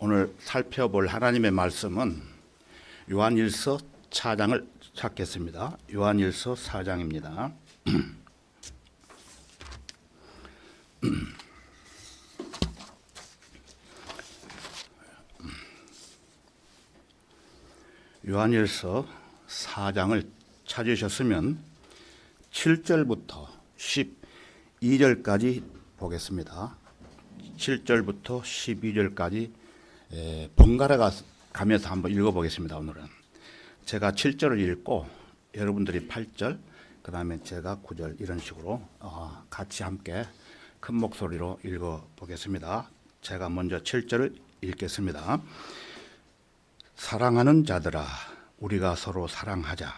오늘 살펴볼 하나님의 말씀은 요한일서 4장을 찾겠습니다. 요한일서 4장입니다. 요한일서 4장을 찾으셨으면 7절부터 12절까지 보겠습니다. 7절부터 12절까지 번갈아 가면서 한번 읽어보겠습니다. 오늘은 제가 7절을 읽고 여러분들이 8절, 그 다음에 제가 9절 이런 식으로 같이 함께 큰 목소리로 읽어보겠습니다. 제가 먼저 7절을 읽겠습니다. 사랑하는 자들아, 우리가 서로 사랑하자.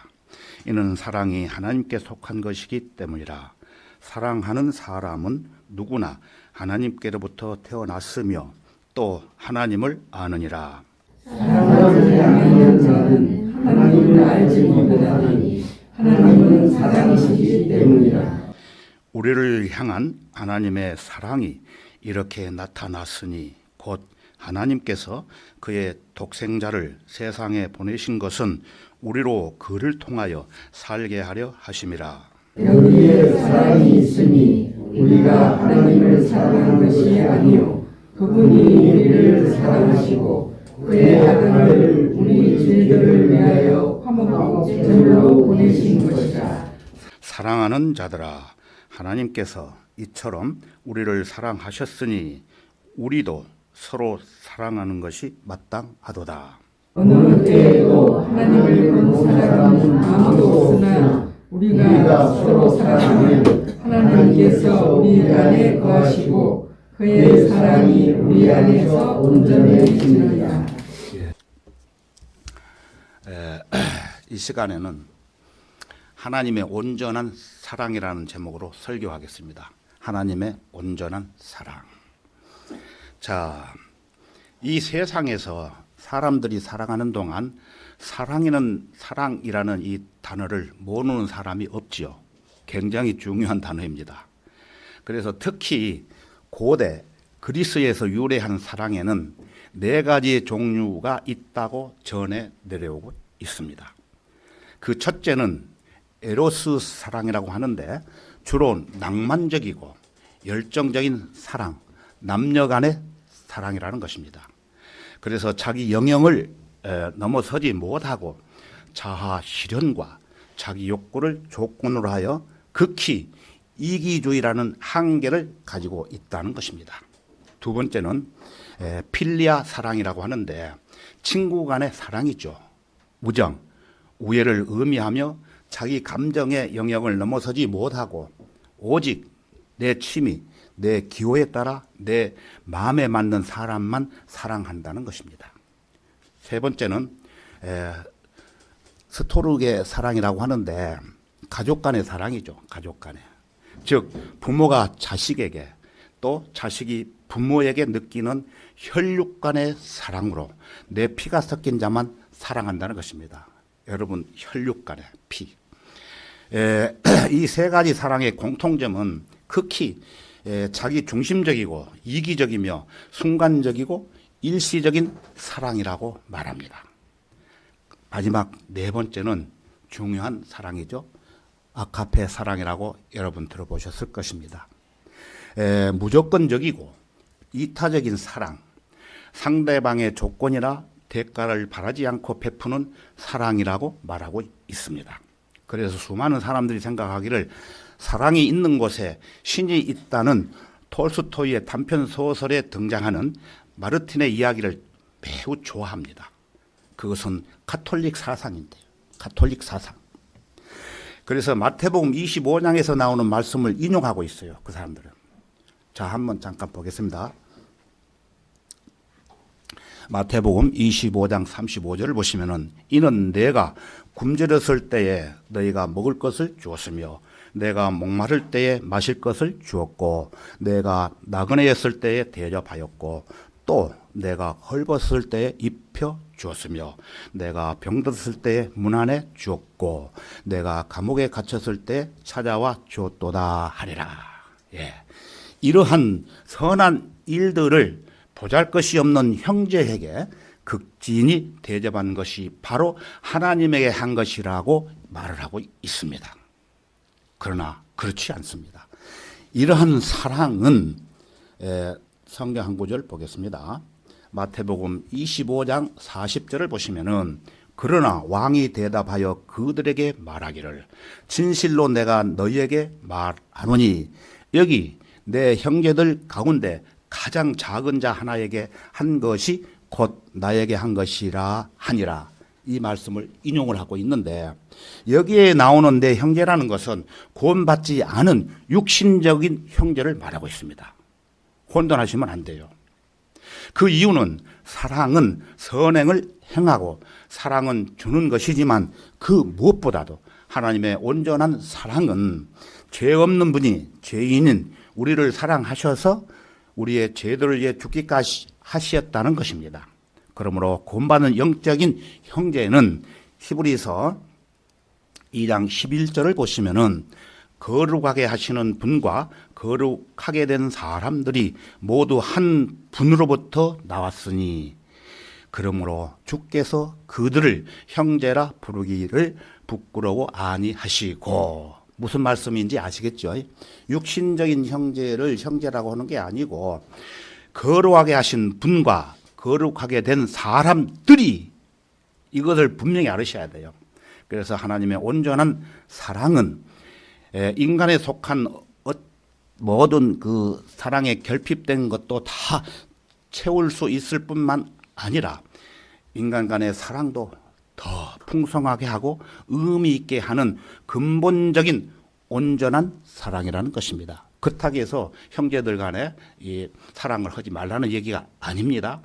이는 사랑이 하나님께 속한 것이기 때문이라. 사랑하는 사람은 누구나 하나님께로부터 태어났으며 또 하나님을 아느니라. 사랑하지 않는 자는 하나님을 알지 못하나니 하나님은 사랑이시기 때문이라. 우리를 향한 하나님의 사랑이 이렇게 나타났으니 곧 하나님께서 그의 독생자를 세상에 보내신 것은 우리로 그를 통하여 살게 하려 하심이라. 여기에 사랑이 있으니 우리가 하나님을 사랑한 것이 아니요 그분이 우리를 사랑하시고 그의 아들을 우리 죄들을 위하여 화목하고 제물로 보내신 것이라. 사랑하는 자들아, 하나님께서 이처럼 우리를 사랑하셨으니 우리도 서로 사랑하는 것이 마땅하도다. 어느 때에도 하나님을 본 사람은 아무도 없으나 우리가 서로 사랑하면 하나님께서 우리 안에 거하시고 그의 사랑이 우리 안에서 온전해지느니라. 이 시간에는 하나님의 온전한 사랑이라는 제목으로 설교하겠습니다. 하나님의 온전한 사랑. 자, 이 세상에서 사람들이 살아가는 동안 사랑이라는 이 단어를 모르는 사람이 없지요. 굉장히 중요한 단어입니다. 그래서 특히 고대 그리스에서 유래한 사랑에는 4가지 종류가 있다고 전해 내려오고 있습니다. 그 첫째는 에로스 사랑이라고 하는데 주로 낭만적이고 열정적인 사랑, 남녀 간의 사랑이라는 것입니다. 그래서 자기 영역을 넘어서지 못하고 자아 실현과 자기 욕구를 조건으로 하여 극히 이기주의라는 한계를 가지고 있다는 것입니다. 두 번째는 필리아 사랑이라고 하는데 친구 간의 사랑이죠. 우정, 우애를 의미하며 자기 감정의 영역을 넘어서지 못하고 오직 내 취미, 내 기호에 따라 내 마음에 맞는 사람만 사랑한다는 것입니다. 세 번째는 스토르게 사랑이라고 하는데 가족 간의 사랑이죠. 가족 간의. 즉 부모가 자식에게 또 자식이 부모에게 느끼는 혈육 간의 사랑으로 내 피가 섞인 자만 사랑한다는 것입니다. 여러분, 혈육 간의 피. 이 3가지 사랑의 공통점은 극히 자기 중심적이고 이기적이며 순간적이고 일시적인 사랑이라고 말합니다. 마지막 4번째는 중요한 사랑이죠. 아가페 사랑이라고 여러분 들어보셨을 것입니다. 무조건적이고 이타적인 사랑, 상대방의 조건이나 대가를 바라지 않고 베푸는 사랑이라고 말하고 있습니다. 그래서 수많은 사람들이 생각하기를 사랑이 있는 곳에 신이 있다는 톨스토이의 단편 소설에 등장하는 마르틴의 이야기를 매우 좋아합니다. 그것은 가톨릭 사상인데요. 가톨릭 사상. 그래서 마태복음 25장에서 나오는 말씀을 인용하고 있어요. 그 사람들은. 자, 한번 잠깐 보겠습니다. 마태복음 25장 35절을 보시면은 이는 내가 굶주렸을 때에 너희가 먹을 것을 주었으며 내가 목마를 때에 마실 것을 주었고 내가 나그네였을 때에 대접하였고 또 내가 헐벗을 때에 입혀 주었으며 내가 병들었을 때에 문 안에 주었고 내가 감옥에 갇혔을 때 찾아와 주었도다 하리라. 예. 이러한 선한 일들을 보잘것이 없는 형제에게 극진히 대접한 것이 바로 하나님에게 한 것이라고 말을 하고 있습니다. 그러나 그렇지 않습니다. 이러한 사랑은 성경 한 구절 보겠습니다. 마태복음 25장 40절을 보시면은 그러나 왕이 대답하여 그들에게 말하기를 진실로 내가 너희에게 말하노니 여기 내 형제들 가운데 가장 작은 자 하나에게 한 것이 곧 나에게 한 것이라 하니라. 이 말씀을 인용을 하고 있는데 여기에 나오는 내 형제라는 것은 구원받지 않은 육신적인 형제를 말하고 있습니다. 혼돈하시면 안 돼요. 그 이유는 사랑은 선행을 행하고 사랑은 주는 것이지만 그 무엇보다도 하나님의 온전한 사랑은 죄 없는 분이 죄인인 우리를 사랑하셔서 우리의 죄들을 위해 죽기까지 하셨다는 것입니다. 그러므로 구원받는 영적인 형제는 히브리서 2장 11절을 보시면은 거룩하게 하시는 분과 거룩하게 된 사람들이 모두 한 분으로부터 나왔으니 그러므로 주께서 그들을 형제라 부르기를 부끄러워 아니하시고 무슨 말씀인지 아시겠죠? 육신적인 형제를 형제라고 하는 게 아니고 거룩하게 하신 분과 거룩하게 된 사람들이 이것을 분명히 알으셔야 돼요. 그래서 하나님의 온전한 사랑은 인간에 속한 모든 그 사랑에 결핍된 것도 다 채울 수 있을 뿐만 아니라 인간 간의 사랑도 더 풍성하게 하고 의미 있게 하는 근본적인 온전한 사랑이라는 것입니다. 그렇다고 해서 형제들 간에 이 사랑을 하지 말라는 얘기가 아닙니다.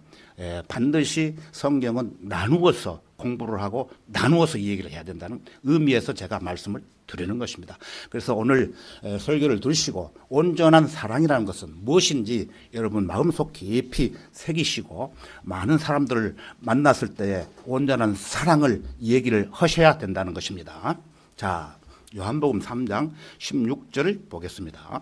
반드시 성경은 나누어서 공부를 하고 나누어서 이 얘기를 해야 된다는 의미에서 제가 말씀을 드리는 것입니다. 그래서 오늘 설교를 들으시고 온전한 사랑이라는 것은 무엇인지 여러분 마음속 깊이 새기시고 많은 사람들을 만났을 때 온전한 사랑을 얘기를 하셔야 된다는 것입니다. 자, 요한복음 3장 16절을 보겠습니다.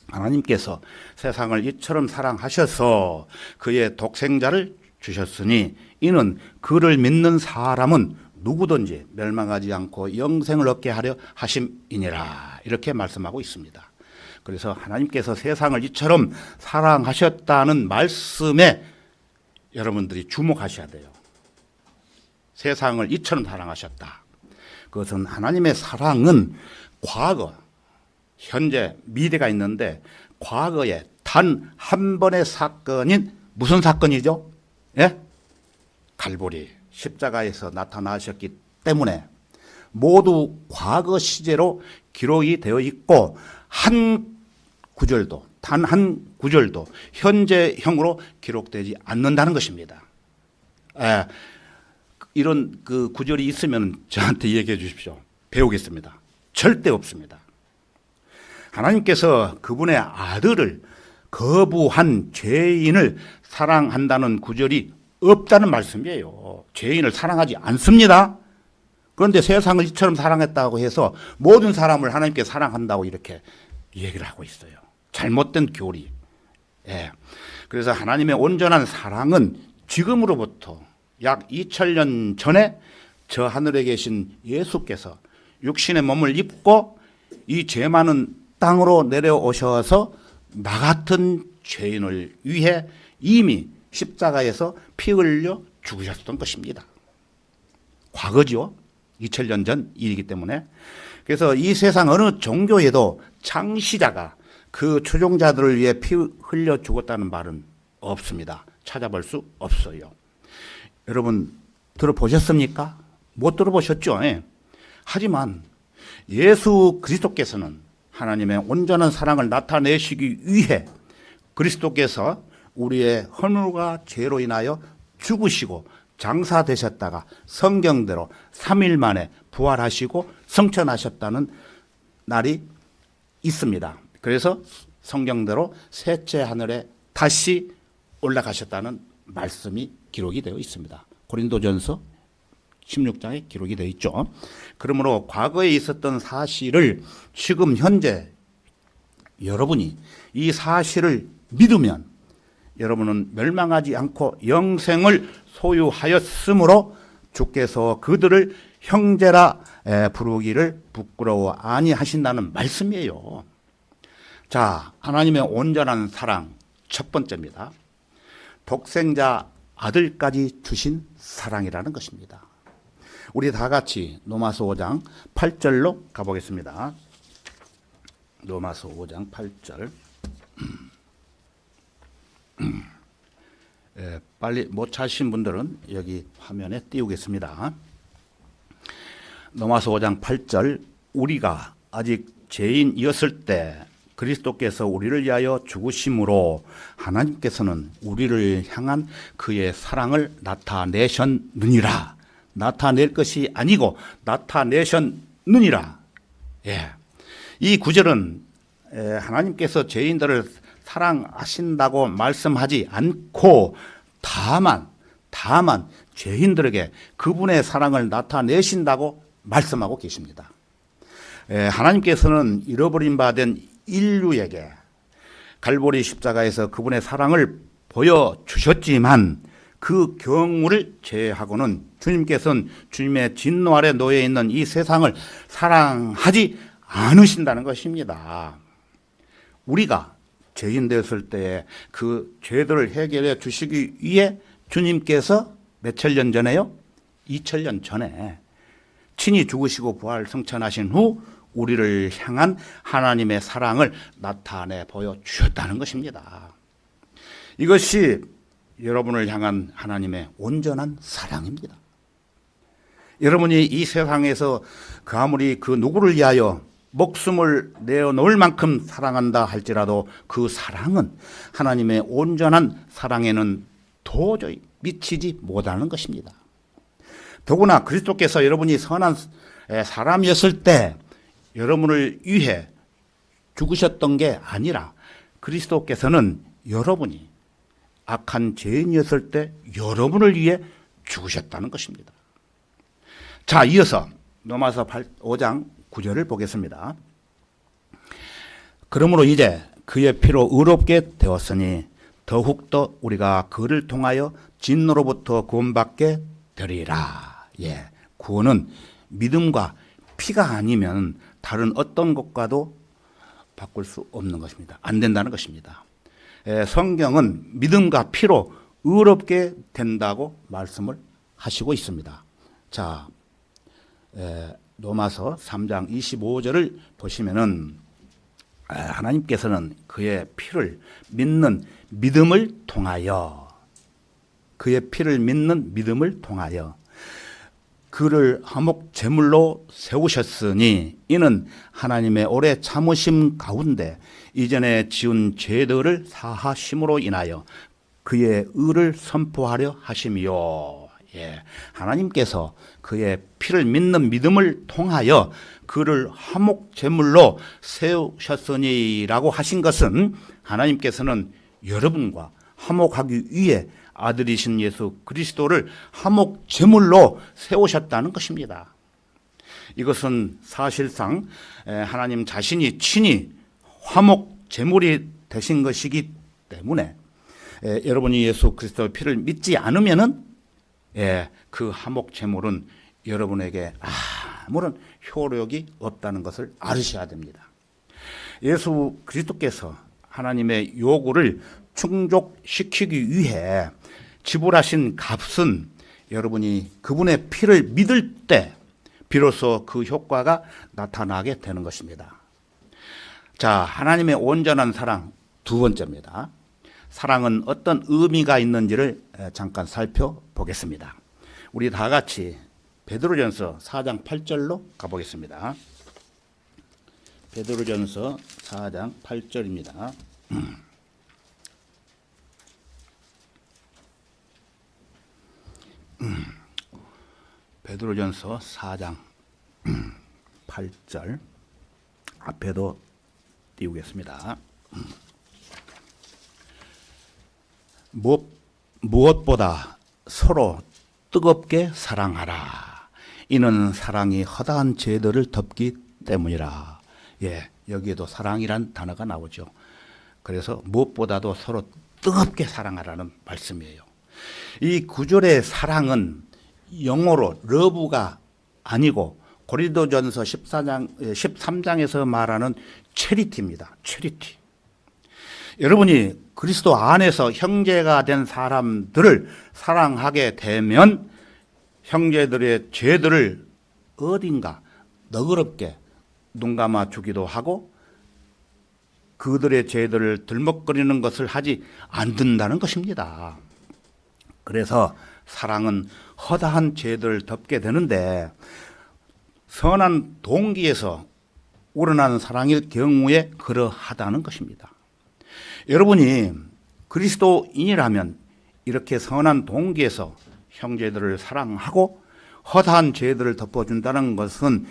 하나님께서 세상을 이처럼 사랑하셔서 그의 독생자를 주셨으니 이는 그를 믿는 사람은 누구든지 멸망하지 않고 영생을 얻게 하려 하심이니라. 이렇게 말씀하고 있습니다. 그래서 하나님께서 세상을 이처럼 사랑하셨다는 말씀에 여러분들이 주목하셔야 돼요. 세상을 이처럼 사랑하셨다. 그것은 하나님의 사랑은 과거, 현재, 미래가 있는데 과거에 단 한 번의 사건인 무슨 사건이죠? 예? 갈보리 십자가에서 나타나셨기 때문에 모두 과거 시제로 기록이 되어 있고 한 구절도 단 한 구절도 현재형으로 기록되지 않는다는 것입니다. 이런 그 구절이 있으면 저한테 얘기해 주십시오. 배우겠습니다. 절대 없습니다. 하나님께서 그분의 아들을 거부한 죄인을 사랑한다는 구절이 없다는 말씀이에요. 죄인을 사랑하지 않습니다. 그런데 세상을 이처럼 사랑했다고 해서 모든 사람을 하나님께 사랑한다고 이렇게 얘기를 하고 있어요. 잘못된 교리. 그래서 하나님의 온전한 사랑은 지금으로부터 약 2000년 전에 저 하늘에 계신 예수께서 육신의 몸을 입고 이 죄 많은 땅으로 내려오셔서 나 같은 죄인을 위해 이미 십자가에서 피 흘려 죽으셨던 것입니다. 과거죠. 2000년 전 일이기 때문에. 그래서 이 세상 어느 종교에도 창시자가 그 추종자들을 위해 피 흘려 죽었다는 말은 없습니다. 찾아볼 수 없어요. 여러분 들어보셨습니까? 못 들어보셨죠? 하지만 예수 그리스도께서는 하나님의 온전한 사랑을 나타내시기 위해 그리스도께서 우리의 허물과 죄로 인하여 죽으시고 장사되셨다가 성경대로 3일 만에 부활하시고 성천하셨다는 날이 있습니다. 그래서 성경대로 셋째 하늘에 다시 올라가셨다는 말씀이 기록이 되어 있습니다. 고린도전서 16장에 기록이 되어 있죠. 그러므로 과거에 있었던 사실을 지금 현재 여러분이 이 사실을 믿으면 여러분은 멸망하지 않고 영생을 소유하였으므로 주께서 그들을 형제라 부르기를 부끄러워 아니하신다는 말씀이에요. 자, 하나님의 온전한 사랑 첫 번째입니다. 독생자 아들까지 주신 사랑이라는 것입니다. 우리 다 같이 로마서 5장 8절로 가보겠습니다. 로마서 5장 8절. 빨리 못 찾으신 분들은 여기 화면에 띄우겠습니다. 로마서 5장 8절. 우리가 아직 죄인이었을 때 그리스도께서 우리를 위하여 죽으심으로 하나님께서는 우리를 향한 그의 사랑을 나타내셨느니라. 나타낼 것이 아니고 나타내셨느니라. 예. 이 구절은 하나님께서 죄인들을 사랑하신다고 말씀하지 않고 다만 죄인들에게 그분의 사랑을 나타내신다고 말씀하고 계십니다. 하나님께서는 잃어버린 바 된 인류에게 갈보리 십자가에서 그분의 사랑을 보여주셨지만 그 경우를 제외하고는 주님께서는 주님의 진노 아래 놓여 있는 이 세상을 사랑하지 않으신다는 것입니다. 우리가 죄인 되었을 때 그 죄들을 해결해 주시기 위해 주님께서 몇천 년 전에요? 2000년 전에 친히 죽으시고 부활 성천하신 후 우리를 향한 하나님의 사랑을 나타내 보여주셨다는 것입니다. 이것이 여러분을 향한 하나님의 온전한 사랑입니다. 여러분이 이 세상에서 그 아무리 그 누구를 위하여 목숨을 내어놓을 만큼 사랑한다 할지라도 그 사랑은 하나님의 온전한 사랑에는 도저히 미치지 못하는 것입니다. 더구나 그리스도께서 여러분이 선한 사람이었을 때 여러분을 위해 죽으셨던 게 아니라 그리스도께서는 여러분이 악한 죄인이었을 때 여러분을 위해 죽으셨다는 것입니다. 자, 이어서 로마서 5장 9절을 보겠습니다. 그러므로 이제 그의 피로 의롭게 되었으니 더욱더 우리가 그를 통하여 진노로부터 구원받게 되리라. 예, 구원은 믿음과 피가 아니면 다른 어떤 것과도 바꿀 수 없는 것입니다. 안 된다는 것입니다. 성경은 믿음과 피로 의롭게 된다고 말씀을 하시고 있습니다. 자, 로마서 3장 25절을 보시면은 하나님께서는 그의 피를 믿는 믿음을 통하여 그를 화목 제물로 세우셨으니 이는 하나님의 오래 참으심 가운데 이전에 지은 죄들을 사하심으로 인하여 그의 의를 선포하려 하심이요. 예, 하나님께서 그의 피를 믿는 믿음을 통하여 그를 화목 제물로 세우셨으니라고 하신 것은 하나님께서는 여러분과 화목하기 위해 아들이신 예수 그리스도를 화목 제물로 세우셨다는 것입니다. 이것은 사실상 하나님 자신이 친히 화목 제물이 되신 것이기 때문에 여러분이 예수 그리스도의 피를 믿지 않으면은 그 화목 제물은 여러분에게 아무런 효력이 없다는 것을 알으셔야 됩니다. 예수 그리스도께서 하나님의 요구를 충족시키기 위해 지불하신 값은 여러분이 그분의 피를 믿을 때 비로소 그 효과가 나타나게 되는 것입니다. 자, 하나님의 온전한 사랑 두 번째입니다. 사랑은 어떤 의미가 있는지를 잠깐 살펴보겠습니다. 우리 다 같이 베드로전서 4장 8절로 가보겠습니다. 베드로전서 4장 8절입니다. 베드로전서 4장 8절 앞에도 띄우겠습니다. 무엇보다 서로 뜨겁게 사랑하라. 이는 사랑이 허다한 죄들을 덮기 때문이라. 예, 여기에도 사랑이란 단어가 나오죠. 그래서 무엇보다도 서로 뜨겁게 사랑하라는 말씀이에요. 이 9절의 사랑은 영어로 러브가 아니고 고린도전서 13장에서 말하는 체리티입니다. 체리티. 여러분이 그리스도 안에서 형제가 된 사람들을 사랑하게 되면 형제들의 죄들을 어딘가 너그럽게 눈 감아 주기도 하고 그들의 죄들을 들먹거리는 것을 하지 않는다는 것입니다. 그래서 사랑은 허다한 죄들을 덮게 되는데 선한 동기에서 우러나는 사랑일 경우에 그러하다는 것입니다. 여러분이 그리스도인이라면 이렇게 선한 동기에서 형제들을 사랑하고 허다한 죄들을 덮어준다는 것은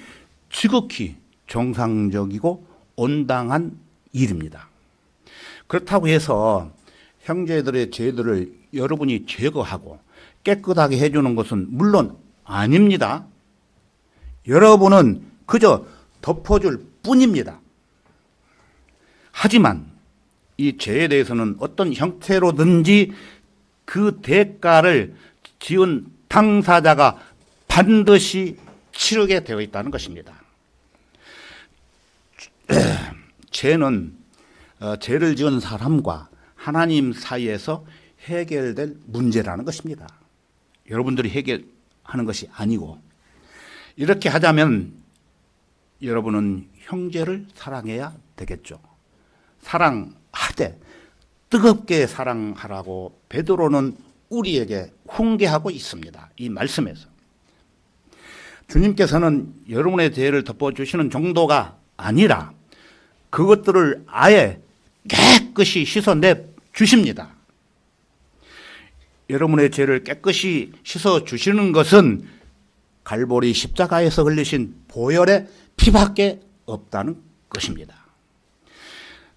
지극히 정상적이고 온당한 일입니다. 그렇다고 해서 형제들의 죄들을 여러분이 제거하고 깨끗하게 해주는 것은 물론 아닙니다. 여러분은 그저 덮어줄 뿐입니다. 하지만 이 죄에 대해서는 어떤 형태로든지 그 대가를 지은 당사자가 반드시 치르게 되어 있다는 것입니다. 죄는 죄를 지은 사람과 하나님 사이에서 해결될 문제라는 것입니다. 여러분들이 해결하는 것이 아니고, 이렇게 하자면 여러분은 형제를 사랑해야 되겠죠. 사랑하되 뜨겁게 사랑하라고 베드로는 우리에게 훈계하고 있습니다. 이 말씀에서 주님께서는 여러분의 죄를 덮어주시는 정도가 아니라 그것들을 아예 깨끗이 씻어내 주십니다. 여러분의 죄를 깨끗이 씻어 주시는 것은 갈보리 십자가에서 흘리신 보혈의 피밖에 없다는 것입니다.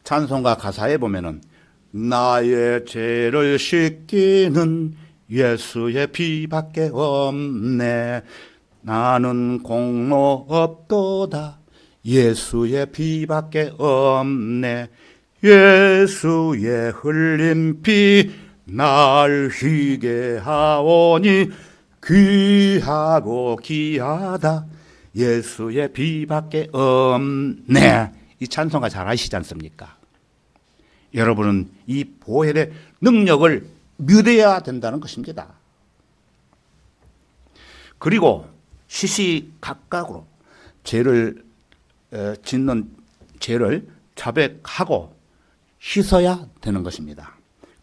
찬송가 가사에 보면은 나의 죄를 씻기는 예수의 피밖에 없네. 나는 공로 없도다. 예수의 피밖에 없네. 예수의 흘린 피 날 희게 하오니 귀하고 귀하다. 예수의 피밖에 없네. 이 찬송가 잘 아시지 않습니까? 여러분은 이 보혈의 능력을 믿어야 된다는 것입니다. 그리고 시시각각으로 죄를 짓는 죄를 자백하고 씻어야 되는 것입니다.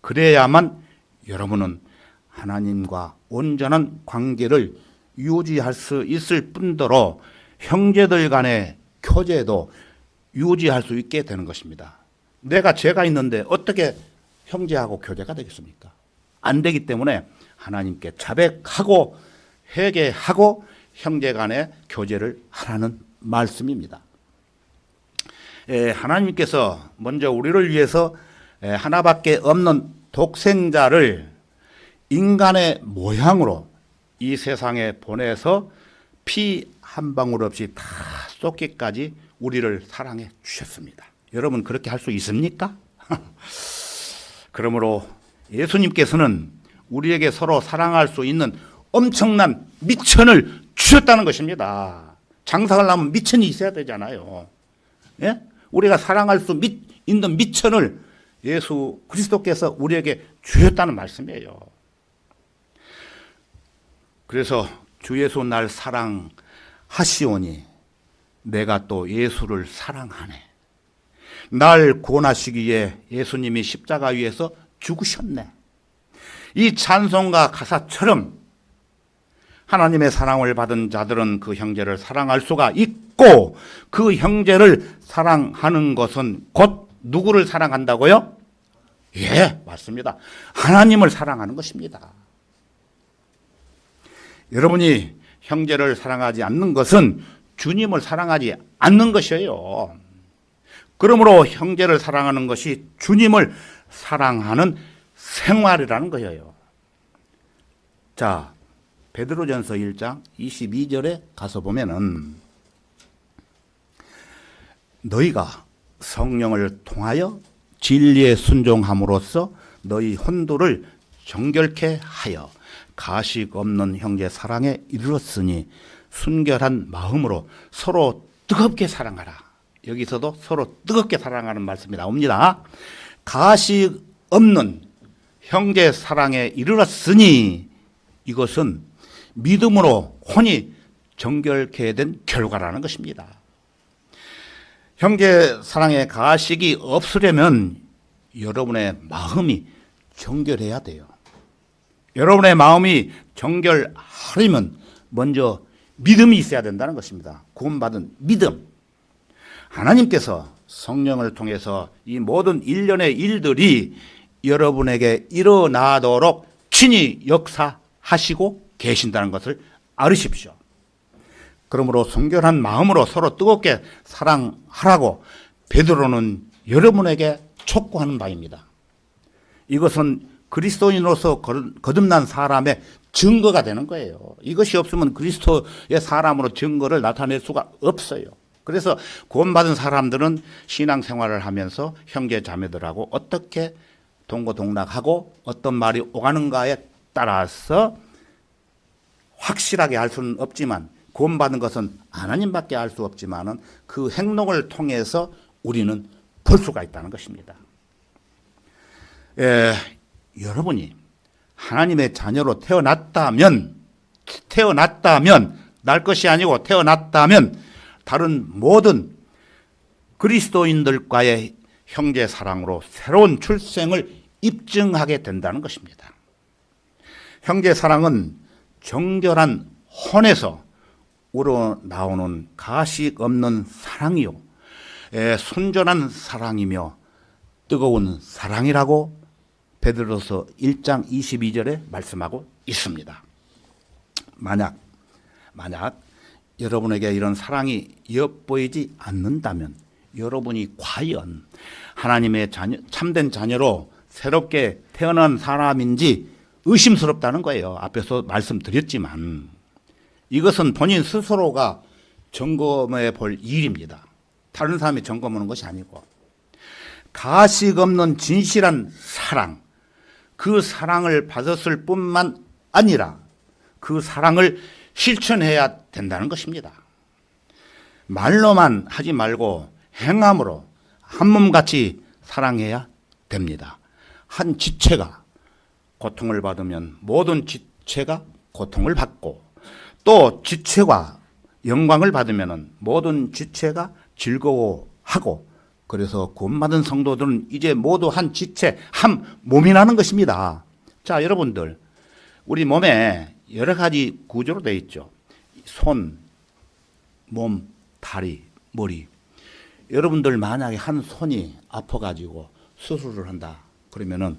그래야만 여러분은 하나님과 온전한 관계를 유지할 수 있을 뿐더러 형제들 간의 교제도 유지할 수 있게 되는 것입니다. 내가 죄가 있는데 어떻게 형제하고 교제가 되겠습니까? 안 되기 때문에 하나님께 자백하고 회개하고 형제 간의 교제를 하라는 말씀입니다. 하나님께서 먼저 우리를 위해서 하나밖에 없는 독생자를 인간의 모양으로 이 세상에 보내서 피 한 방울 없이 다 쏟기까지 우리를 사랑해 주셨습니다. 여러분 그렇게 할 수 있습니까? 그러므로 예수님께서는 우리에게 서로 사랑할 수 있는 엄청난 미천을 주셨다는 것입니다. 장사를 하면 미천이 있어야 되잖아요. 예? 우리가 사랑할 수 있는 미천을 예수 그리스도께서 우리에게 주셨다는 말씀이에요. 그래서 주 예수 날 사랑하시오니 내가 또 예수를 사랑하네. 날 구원하시기에 예수님이 십자가 위에서 죽으셨네. 이 찬송가 가사처럼 하나님의 사랑을 받은 자들은 그 형제를 사랑할 수가 있고, 그 형제를 사랑하는 것은 곧 누구를 사랑한다고요? 예, 맞습니다. 하나님을 사랑하는 것입니다. 여러분이 형제를 사랑하지 않는 것은 주님을 사랑하지 않는 것이에요. 그러므로 형제를 사랑하는 것이 주님을 사랑하는 생활이라는 거예요. 자, 베드로전서 1장 22절에 가서 보면은 너희가 성령을 통하여 진리에 순종함으로써 너희 혼도를 정결케 하여 가식 없는 형제 사랑에 이르렀으니 순결한 마음으로 서로 뜨겁게 사랑하라. 여기서도 서로 뜨겁게 사랑하는 말씀이 나옵니다. 가식 없는 형제 사랑에 이르렀으니 이것은 믿음으로 혼이 정결케 된 결과라는 것입니다. 형제 사랑에 가식이 없으려면 여러분의 마음이 정결해야 돼요. 여러분의 마음이 정결하려면 먼저 믿음이 있어야 된다는 것입니다. 구원받은 믿음. 하나님께서 성령을 통해서 이 모든 일련의 일들이 여러분에게 일어나도록 친히 역사하시고 계신다는 것을 알으십시오. 그러므로 순결한 마음으로 서로 뜨겁게 사랑하라고 베드로는 여러분에게 촉구하는 바입니다. 이것은 그리스도인으로서 거듭난 사람의 증거가 되는 거예요. 이것이 없으면 그리스도의 사람으로 증거를 나타낼 수가 없어요. 그래서 구원받은 사람들은 신앙생활을 하면서 형제 자매들하고 어떻게 동고동락하고 어떤 말이 오가는가에 따라서 확실하게 알 수는 없지만, 구원받은 것은 하나님밖에 알 수 없지만은 그 행동을 통해서 우리는 볼 수가 있다는 것입니다. 여러분이 하나님의 자녀로 태어났다면 날 것이 아니고 태어났다면 다른 모든 그리스도인들과의 형제 사랑으로 새로운 출생을 입증하게 된다는 것입니다. 형제 사랑은 정결한 혼에서 우러나오는 가식 없는 사랑이요, 순전한 사랑이며 뜨거운 사랑이라고 베드로서 1장 22절에 말씀하고 있습니다. 만약 여러분에게 이런 사랑이 엿보이지 않는다면 여러분이 과연 하나님의 자녀, 참된 자녀로 새롭게 태어난 사람인지 의심스럽다는 거예요. 앞에서 말씀드렸지만 이것은 본인 스스로가 점검해 볼 일입니다. 다른 사람이 점검하는 것이 아니고, 가식 없는 진실한 사랑, 그 사랑을 받았을 뿐만 아니라 그 사랑을 실천해야 된다는 것입니다. 말로만 하지 말고 행함으로 한 몸같이 사랑해야 됩니다. 한 지체가 고통을 받으면 모든 지체가 고통을 받고, 또 지체가 영광을 받으면 모든 지체가 즐거워하고, 그래서 구원받은 성도들은 이제 모두 한 지체, 한 몸이라는 것입니다. 자, 여러분들, 우리 몸에 여러 가지 구조로 되어 있죠. 손, 몸, 다리, 머리. 여러분들 만약에 한 손이 아파가지고 수술을 한다 그러면은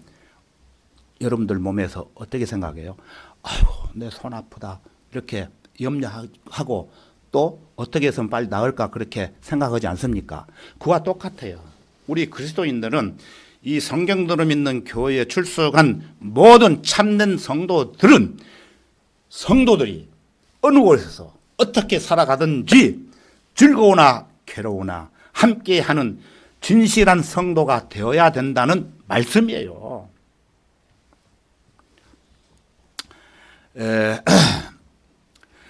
여러분들 몸에서 어떻게 생각해요? 아이고, 내 손 아프다 이렇게 염려하고, 또 어떻게 해서는 빨리 나을까 그렇게 생각하지 않습니까? 그와 똑같아요. 우리 그리스도인들은 이 성경들을 믿는 교회에 출석한 모든 참된 성도들이 어느 곳에서 어떻게 살아가든지 즐거우나 괴로우나 함께하는 진실한 성도가 되어야 된다는 말씀이에요.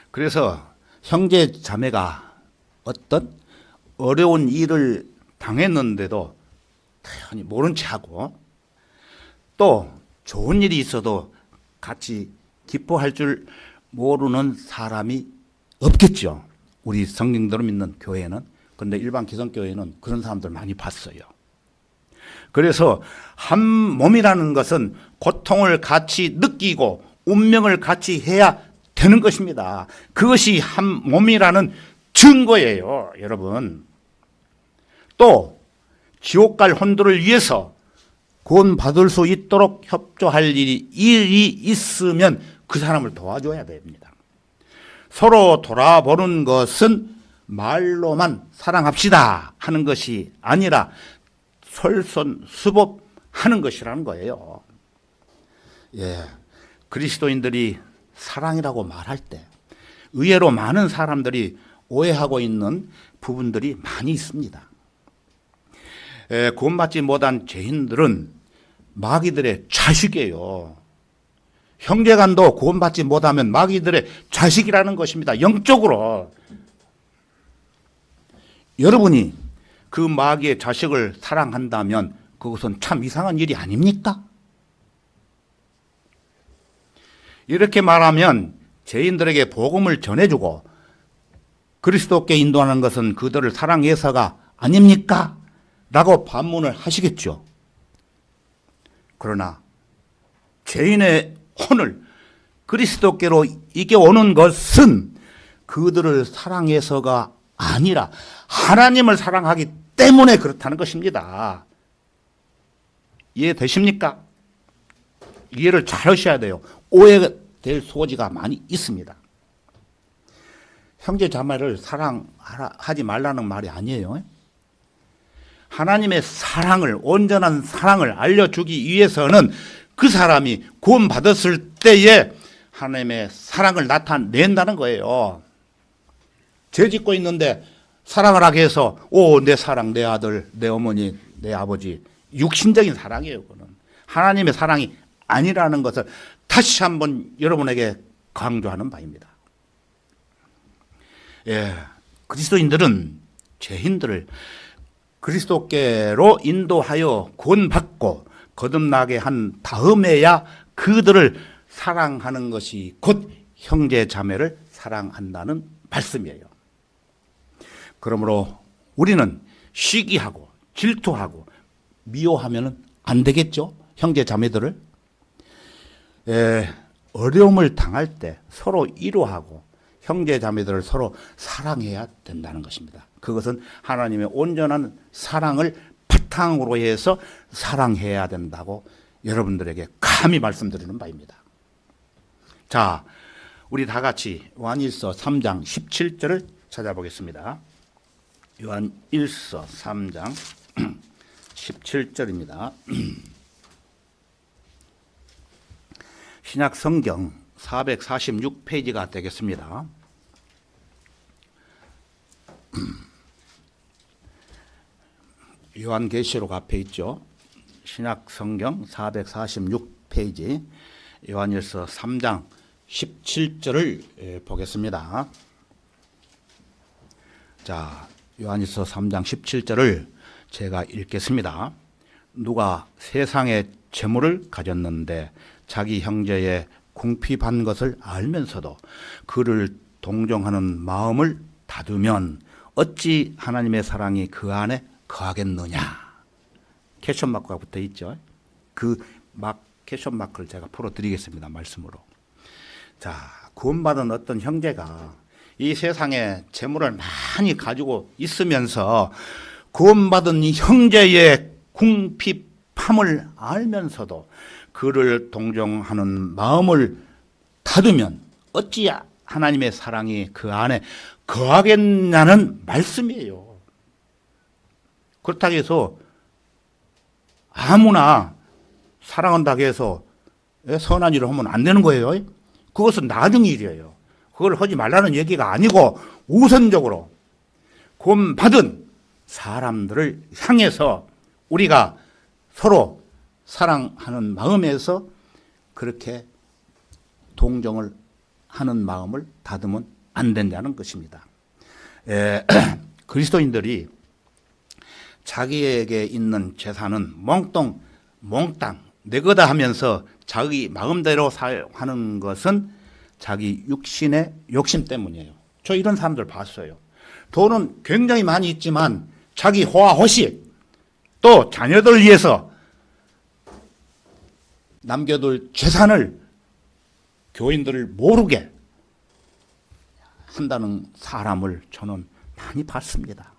그래서 형제 자매가 어떤 어려운 일을 당했는데도 태연히 모른 채 하고, 또 좋은 일이 있어도 같이 기뻐할 줄 모르는 사람이 없겠죠. 우리 성경대로 믿는 교회는. 그런데 일반 기성교회는 그런 사람들 많이 봤어요. 그래서 한 몸이라는 것은 고통을 같이 느끼고 운명을 같이 해야 되는 것입니다. 그것이 한 몸이라는 증거예요, 여러분. 또 지옥 갈 혼들을 위해서 구원받을 수 있도록 협조할 일이 있으면 그 사람을 도와줘야 됩니다. 서로 돌아보는 것은 말로만 사랑합시다 하는 것이 아니라 솔선수범하는 것이라는 거예요. 그리스도인들이 사랑이라고 말할 때 의외로 많은 사람들이 오해하고 있는 부분들이 많이 있습니다. 구원받지 못한 죄인들은 마귀들의 자식이에요. 형제간도 구원받지 못하면 마귀들의 자식이라는 것입니다. 영적으로. 여러분이 그 마귀의 자식을 사랑한다면 그것은 참 이상한 일이 아닙니까? 이렇게 말하면 죄인들에게 복음을 전해주고 그리스도께 인도하는 것은 그들을 사랑해서가 아닙니까? 라고 반문을 하시겠죠. 그러나 죄인의 혼을 그리스도께로 이겨오는 것은 그들을 사랑해서가 아니라 하나님을 사랑하기 때문에 그렇다는 것입니다. 이해되십니까? 이해를 잘 하셔야 돼요. 오해될 소지가 많이 있습니다. 형제 자매를 사랑하지 말라는 말이 아니에요. 하나님의 사랑을, 온전한 사랑을 알려주기 위해서는 그 사람이 구원받았을 때에 하나님의 사랑을 나타낸다는 거예요. 죄 짓고 있는데 사랑을 하게 해서 내 사랑, 내 아들, 내 어머니, 내 아버지, 육신적인 사랑이에요. 그거는 하나님의 사랑이 아니라는 것을 다시 한번 여러분에게 강조하는 바입니다. 그리스도인들은 죄인들을 그리스도께로 인도하여 구원받고 거듭나게 한 다음에야 그들을 사랑하는 것이 곧 형제 자매를 사랑한다는 말씀이에요. 그러므로 우리는 시기하고 질투하고 미워하면 안 되겠죠? 형제 자매들을. 어려움을 당할 때 서로 위로하고 형제 자매들을 서로 사랑해야 된다는 것입니다. 그것은 하나님의 온전한 사랑을 바탕으로 해서 사랑해야 된다고 여러분들에게 감히 말씀드리는 바입니다. 자, 우리 다 같이 요한일서 3장 17절을 찾아보겠습니다. 요한일서 3장 17절입니다. 신약 성경 446페이지가 되겠습니다. 요한계시록 앞에 있죠. 신약 성경 446페이지 요한일서 3장 17절을 보겠습니다. 자, 요한일서 3장 17절을 제가 읽겠습니다. 누가 세상의 재물을 가졌는데 자기 형제의 궁핍한 것을 알면서도 그를 동정하는 마음을 닫으면 어찌 하나님의 사랑이 그 안에 거하겠느냐. 캐션 마크가 붙어 있죠. 그 캐션 마크를 제가 풀어드리겠습니다. 말씀으로. 자, 구원받은 어떤 형제가 이 세상에 재물을 많이 가지고 있으면서 구원받은 이 형제의 궁핍함을 알면서도 그를 동정하는 마음을 닫으면 어찌 하나님의 사랑이 그 안에 거하겠냐는 말씀이에요. 그렇다고 해서 아무나 사랑한다고 해서 선한 일을 하면 안 되는 거예요. 그것은 나중 일이에요. 그걸 하지 말라는 얘기가 아니고 우선적으로 구원받은 사람들을 향해서 우리가 서로 사랑하는 마음에서 그렇게 동정을 하는 마음을 닫으면 안 된다는 것입니다. 그리스도인들이 자기에게 있는 재산은 몽땅 내 거다 하면서 자기 마음대로 사용하는 것은 자기 육신의 욕심 때문이에요. 저 이런 사람들 봤어요. 돈은 굉장히 많이 있지만 자기 호화호식 또 자녀들 위해서 남겨둘 재산을 교인들을 모르게 한다는 사람을 저는 많이 봤습니다.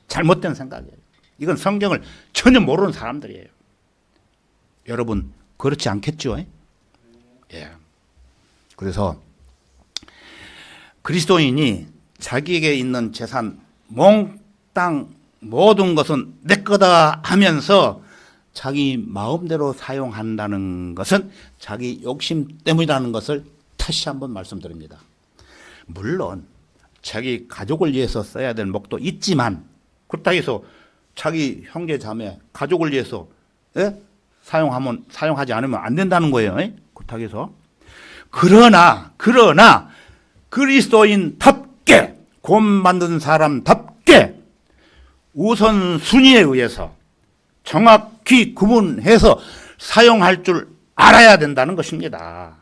잘못된 생각이에요. 이건 성경을 전혀 모르는 사람들이에요. 여러분 그렇지 않겠죠? 예. 그래서 그리스도인이 자기에게 있는 재산 몽땅 모든 것은 내 거다 하면서 자기 마음대로 사용한다는 것은 자기 욕심 때문이라는 것을 다시 한번 말씀드립니다. 물론 자기 가족을 위해서 써야 될 목도 있지만 그렇다고 해서 자기 형제 자매 가족을 위해서 사용하지 않으면 안 된다는 거예요. 구탁에서. 그러나 그리스도인답게 구원받는 사람답게 우선순위에 의해서 정확히 구분해서 사용할 줄 알아야 된다는 것입니다.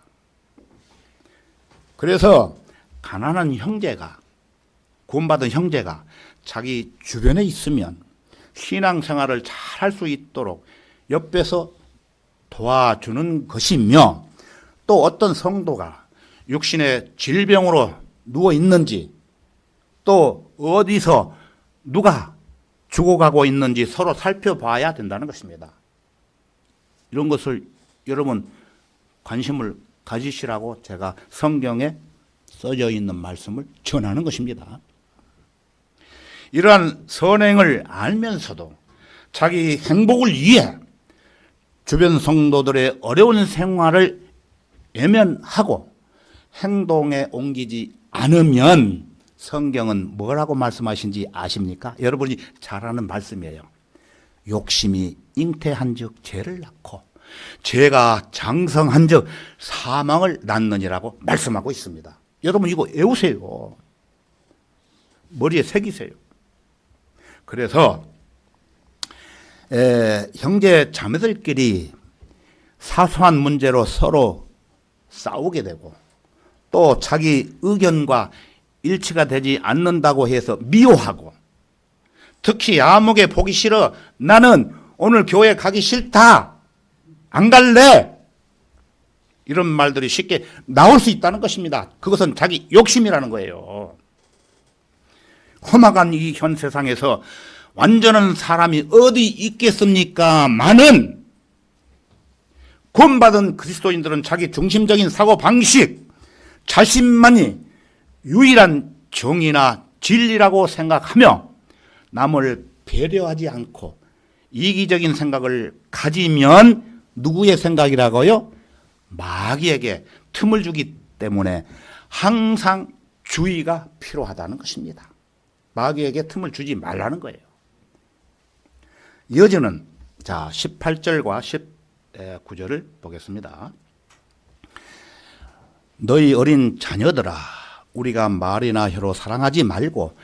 그래서 가난한 형제가, 구원받은 형제가 자기 주변에 있으면 신앙생활을 잘 할 수 있도록 옆에서 도와주는 것이며, 또 어떤 성도가 육신의 질병으로 누워 있는지, 또 어디서 누가 죽어가고 있는지 서로 살펴봐야 된다는 것입니다. 이런 것을 여러분 관심을 가지시라고 제가 성경에 써져 있는 말씀을 전하는 것입니다. 이러한 선행을 알면서도 자기 행복을 위해 주변 성도들의 어려운 생활을 외면하고 행동에 옮기지 않으면 성경은 뭐라고 말씀하신지 아십니까? 여러분이 잘 아는 말씀이에요. 욕심이 잉태한 즉 죄를 낳고 죄가 장성한 즉 사망을 낳느니라고 말씀하고 있습니다. 여러분 이거 외우세요. 머리에 새기세요. 그래서 형제 자매들끼리 사소한 문제로 서로 싸우게 되고, 또 자기 의견과 일치가 되지 않는다고 해서 미워하고, 특히 아무개 보기 싫어, 나는 오늘 교회 가기 싫다, 안 갈래, 이런 말들이 쉽게 나올 수 있다는 것입니다. 그것은 자기 욕심이라는 거예요. 험악한 이 현 세상에서 완전한 사람이 어디 있겠습니까? 많은 구원받은 그리스도인들은 자기 중심적인 사고방식, 자신만이 유일한 정의나 진리라고 생각하며 남을 배려하지 않고 이기적인 생각을 가지면 누구의 생각이라고요? 마귀에게 틈을 주기 때문에 항상 주의가 필요하다는 것입니다. 마귀에게 틈을 주지 말라는 거예요. 이어지는 18절과 19절을 보겠습니다. 너희 어린 자녀들아, 우리가 말이나 혀로 사랑하지 말고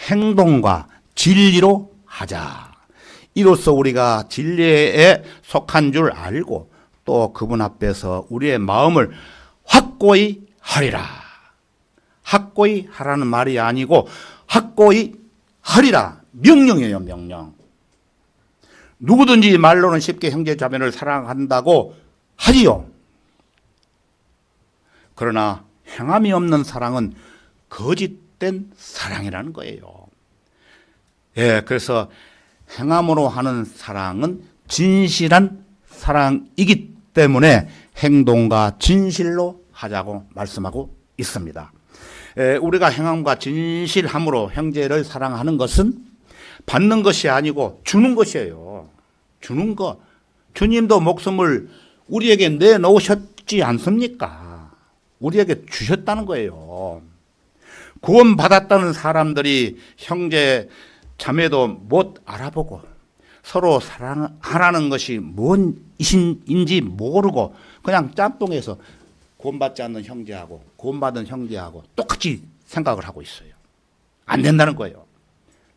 행동과 진리로 하자. 이로써 우리가 진리에 속한 줄 알고 또 그분 앞에서 우리의 마음을 확고히 하리라. 확고히 하라는 말이 아니고 확고히 하리라. 명령이에요, 명령. 누구든지 말로는 쉽게 형제 자매를 사랑한다고 하지요. 그러나 행함이 없는 사랑은 거짓된 사랑이라는 거예요. 그래서 행함으로 하는 사랑은 진실한 사랑이기 때문에 행동과 진실로 하자고 말씀하고 있습니다. 우리가 행함과 진실함으로 형제를 사랑하는 것은 받는 것이 아니고 주는 것이에요. 주는 것. 주님도 목숨을 우리에게 내놓으셨지 않습니까? 우리에게 주셨다는 거예요. 구원받았다는 사람들이 형제 자매도 못 알아보고 서로 사랑하라는 것이 뭔인지 모르고 그냥 짬뽕해서 구원받지 않는 형제하고 구원받은 형제하고 똑같이 생각을 하고 있어요. 안 된다는 거예요.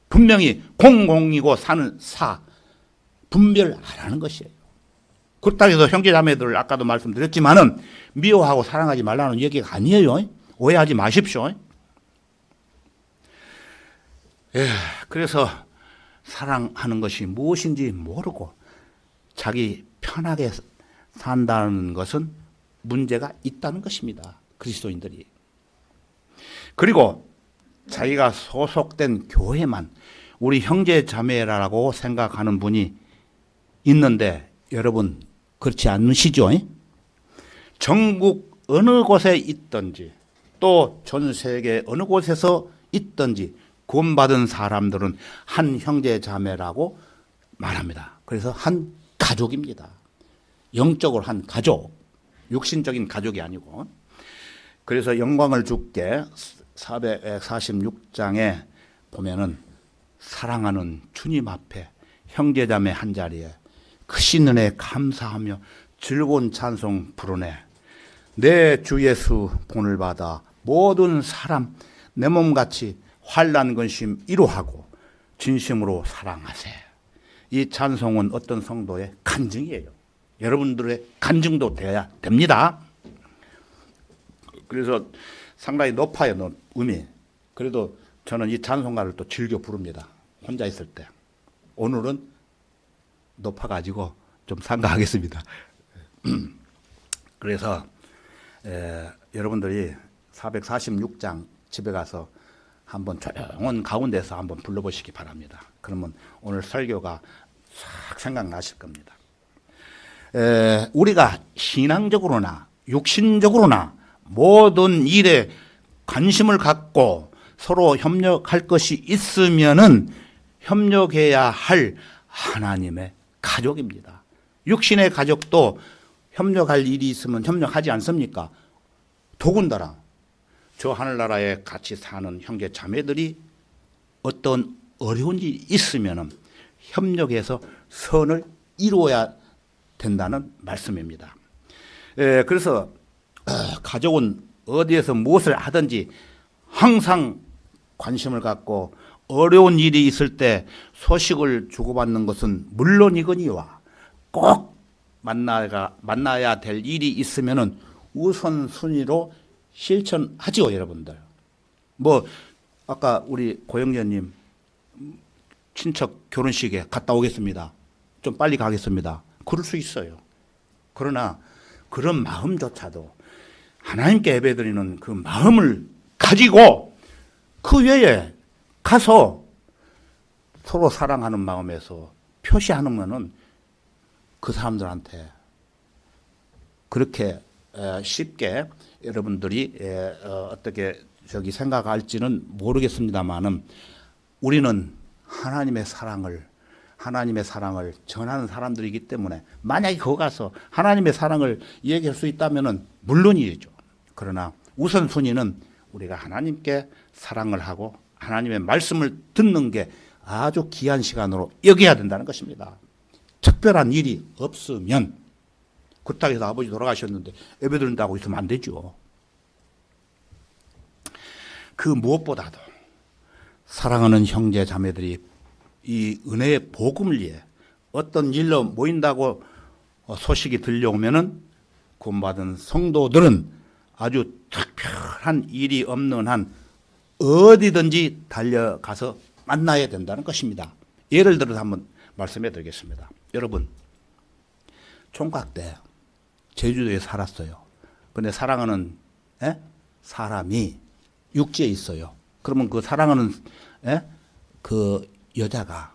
분명히 공공이고 사는 사 분별하라는 것이에요. 그렇다고 해서 형제자매들을 아까도 말씀드렸지만은 미워하고 사랑하지 말라는 얘기가 아니에요. 오해하지 마십시오. 그래서 사랑하는 것이 무엇인지 모르고 자기 편하게 산다는 것은 문제가 있다는 것입니다. 그리스도인들이. 그리고 자기가 소속된 교회만 우리 형제 자매라고 생각하는 분이 있는데 여러분 그렇지 않으시죠? 전국 어느 곳에 있든지 또 전 세계 어느 곳에서 있든지 구원받은 사람들은 한 형제 자매라고 말합니다. 그래서 한 가족입니다. 영적으로 한 가족, 육신적인 가족이 아니고. 그래서 영광을 주께 446장에 보면은 사랑하는 주님 앞에 형제자매 한 자리에 크신 은혜 감사하며 즐거운 찬송 부르네. 내 주 예수 본을 받아 모든 사람 내 몸같이 환난 근심 이루하고 진심으로 사랑하세. 이 찬송은 어떤 성도의 간증이에요. 여러분들의 간증도 돼야 됩니다. 그래서 상당히 높아요, 음이. 그래도 저는 이 찬송가를 또 즐겨 부릅니다. 혼자 있을 때. 오늘은 높아가지고 좀 삼가하겠습니다. 그래서 여러분들이 446장 집에 가서 한번 조용한 가운데서 한번 불러보시기 바랍니다. 그러면 오늘 설교가 싹 생각나실 겁니다. 우리가 신앙적으로나 육신적으로나 모든 일에 관심을 갖고 서로 협력할 것이 있으면은 협력해야 할 하나님의 가족입니다. 육신의 가족도 협력할 일이 있으면 협력하지 않습니까? 더군다나 저 하늘나라에 같이 사는 형제 자매들이 어떤 어려운 일이 있으면은 협력해서 선을 이루어야 된다는 말씀입니다. 그래서 가족은 어디에서 무엇을 하든지 항상 관심을 갖고 어려운 일이 있을 때 소식을 주고받는 것은 물론이거니와 꼭 만나야 될 일이 있으면은 우선순위로 실천하죠, 여러분들. 뭐 아까 우리 고영재님 친척 결혼식에 갔다 오겠습니다. 좀 빨리 가겠습니다. 그럴 수 있어요. 그러나 그런 마음조차도 하나님께 예배드리는 그 마음을 가지고 그 외에 가서 서로 사랑하는 마음에서 표시하는 것은 그 사람들한테 그렇게 쉽게 여러분들이 어떻게 생각할지는 모르겠습니다만은 우리는 하나님의 사랑을 전하는 사람들이기 때문에 만약에 거기 가서 하나님의 사랑을 얘기할 수 있다면은 물론이죠. 그러나 우선순위는 우리가 하나님께 사랑을 하고 하나님의 말씀을 듣는 게 아주 귀한 시간으로 여겨야 된다는 것입니다. 특별한 일이 없으면 그렇다고 해서 아버지 돌아가셨는데 예배 드린다고 있으면 안 되죠. 그 무엇보다도 사랑하는 형제 자매들이 이 은혜의 복음을 위해 어떤 일로 모인다고 소식이 들려오면은 구원받은 성도들은 아주 특별한 일이 없는 한 어디든지 달려가서 만나야 된다는 것입니다. 예를 들어서 한번 말씀해 드리겠습니다. 여러분, 총각 때 제주도에 살았어요. 근데 사랑하는 사람이 육지에 있어요. 그러면 그 사랑하는 그 여자가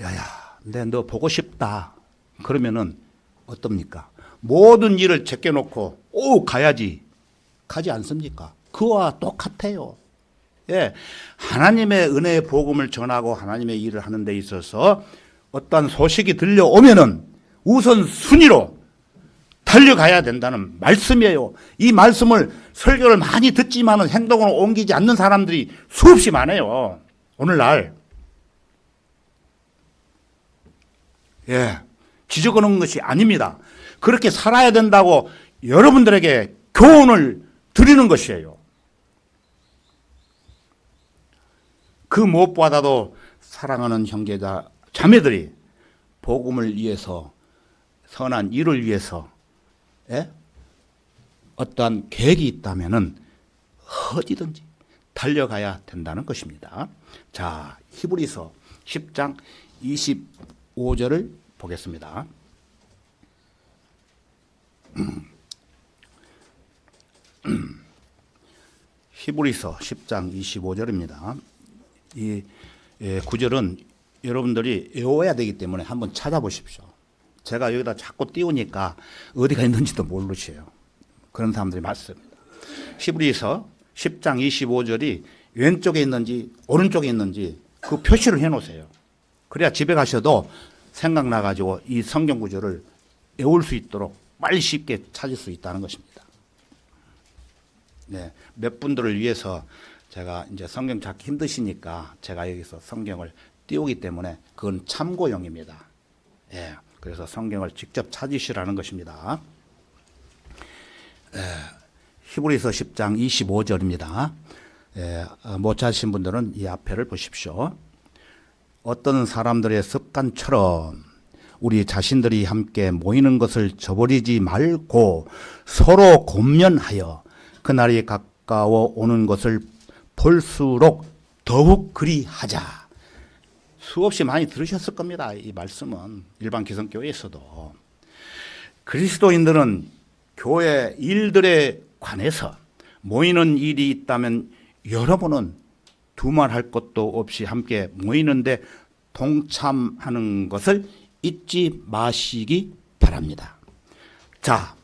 야야, 근데 너 보고 싶다. 그러면은 어떻습니까? 모든 일을 제껴놓고 가야지. 가지 않습니까? 그와 똑같아요. 예, 하나님의 은혜의 복음을 전하고 하나님의 일을 하는 데 있어서 어떠한 소식이 들려오면은 우선 순위로 달려가야 된다는 말씀이에요. 이 말씀을 설교를 많이 듣지만은 행동으로 옮기지 않는 사람들이 수없이 많아요. 오늘날. 예, 지적하는 것이 아닙니다. 그렇게 살아야 된다고 여러분들에게 교훈을 드리는 것이에요. 그 무엇보다도 사랑하는 형제자 자매들이 복음을 위해서 선한 일을 위해서 어떠한 계획이 있다면은 어디든지 달려가야 된다는 것입니다. 자, 히브리서 10장 25절을 보겠습니다. 히브리서 10장 25절입니다. 이 구절은 여러분들이 외워야 되기 때문에 한번 찾아보십시오. 제가 여기다 자꾸 띄우니까 어디가 있는지도 모르시요. 그런 사람들이 많습니다. 히브리서 10장 25절이 왼쪽에 있는지 오른쪽에 있는지 그 표시를 해놓으세요. 그래야 집에 가셔도 생각나가지고 이 성경 구절을 외울 수 있도록 빨리 쉽게 찾을 수 있다는 것입니다. 네, 몇 분들을 위해서 제가 이제 성경 찾기 힘드시니까 제가 여기서 성경을 띄우기 때문에 그건 참고용입니다. 예, 그래서 성경을 직접 찾으시라는 것입니다. 히브리서 10장 25절입니다. 못 찾으신 분들은 이 앞에를 보십시오. 어떤 사람들의 습관처럼 우리 자신들이 함께 모이는 것을 저버리지 말고 서로 권면하여 그날이 가까워 오는 것을 볼수록 더욱 그리하자. 수없이 많이 들으셨을 겁니다. 이 말씀은 일반 기성교회에서도. 그리스도인들은 교회 일들에 관해서 모이는 일이 있다면 여러분은 두말할 것도 없이 함께 모이는데 동참하는 것을 잊지 마시기 바랍니다. 자,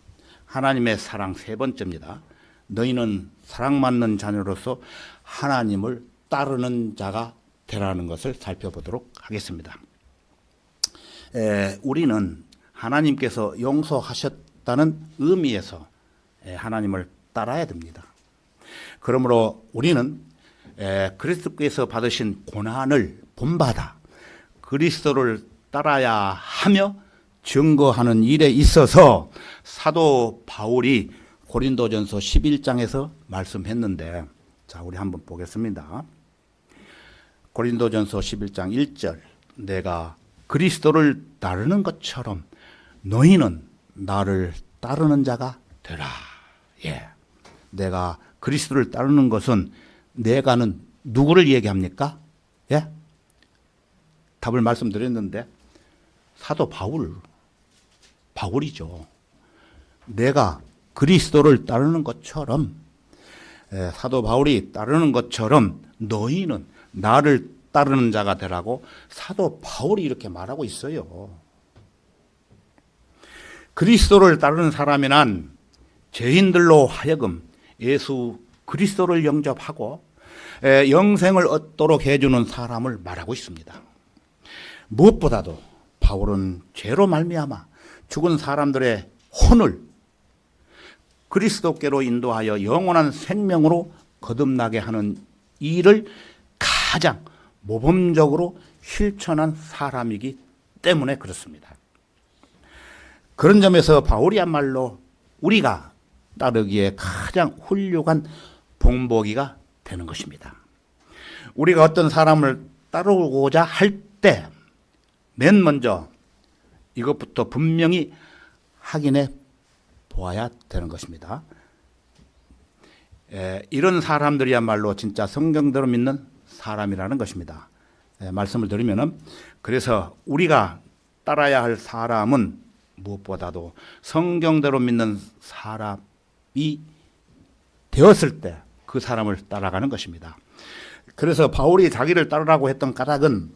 하나님의 사랑 세 번째입니다. 너희는 사랑받는 자녀로서 하나님을 따르는 자가 되라는 것을 살펴보도록 하겠습니다. 우리는 하나님께서 용서하셨다는 의미에서 하나님을 따라야 됩니다. 그러므로 우리는 그리스도께서 받으신 고난을 본받아 그리스도를 따라야 하며 증거하는 일에 있어서 사도 바울이 고린도전서 11장에서 말씀했는데, 자, 우리 한번 보겠습니다. 고린도전서 11장 1절, 내가 그리스도를 따르는 것처럼 너희는 나를 따르는 자가 되라. 예. 내가 그리스도를 따르는 것은 내가는 누구를 얘기합니까? 예? 답을 말씀드렸는데 사도 바울이죠. 내가 그리스도를 따르는 것처럼, 사도 바울이 따르는 것처럼 너희는 나를 따르는 자가 되라고 사도 바울이 이렇게 말하고 있어요. 그리스도를 따르는 사람이란 죄인들로 하여금 예수 그리스도를 영접하고 영생을 얻도록 해주는 사람을 말하고 있습니다. 무엇보다도 바울은 죄로 말미암아 죽은 사람들의 혼을 그리스도께로 인도하여 영원한 생명으로 거듭나게 하는 일을 가장 모범적으로 실천한 사람이기 때문에 그렇습니다. 그런 점에서 바울이야말로 우리가 따르기에 가장 훌륭한 본보기가 되는 것입니다. 우리가 어떤 사람을 따르고자 할 때 맨 먼저 이것부터 분명히 확인해 보아야 되는 것입니다. 이런 사람들이야말로 진짜 성경대로 믿는 사람이라는 것입니다. 말씀을 드리면은, 그래서 우리가 따라야 할 사람은 무엇보다도 성경대로 믿는 사람이 되었을 때 그 사람을 따라가는 것입니다. 그래서 바울이 자기를 따르라고 했던 까닭은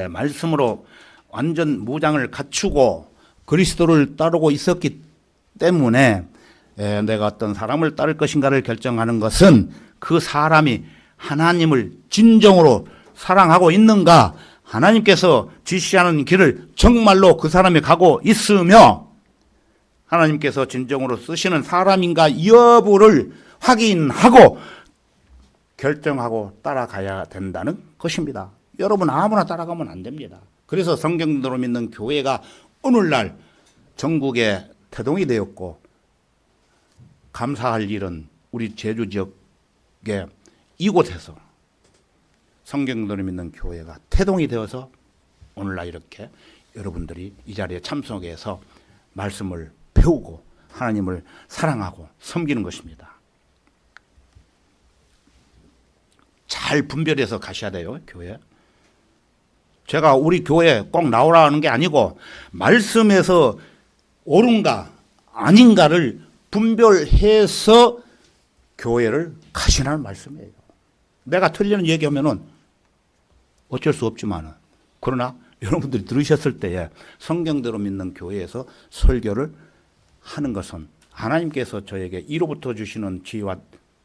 말씀으로 완전 무장을 갖추고 그리스도를 따르고 있었기 때문에 내가 어떤 사람을 따를 것인가를 결정하는 것은 그 사람이 하나님을 진정으로 사랑하고 있는가, 하나님께서 지시하는 길을 정말로 그 사람이 가고 있으며 하나님께서 진정으로 쓰시는 사람인가 여부를 확인하고 결정하고 따라가야 된다는 것입니다. 여러분 아무나 따라가면 안 됩니다. 그래서 성경대로 믿는 교회가 오늘날 전국에 태동이 되었고, 감사할 일은 우리 제주 지역의 이곳에서 성경대로 믿는 교회가 태동이 되어서 오늘날 이렇게 여러분들이 이 자리에 참석해서 말씀을 배우고 하나님을 사랑하고 섬기는 것입니다. 잘 분별해서 가셔야 돼요, 교회. 제가 우리 교회 꼭 나오라는 게 아니고 말씀에서 옳은가 아닌가를 분별해서 교회를 가시라는 말씀이에요. 내가 틀리는 얘기하면은 어쩔 수 없지만은, 그러나 여러분들이 들으셨을 때에 성경대로 믿는 교회에서 설교를 하는 것은 하나님께서 저에게 이로부터 주시는 지혜와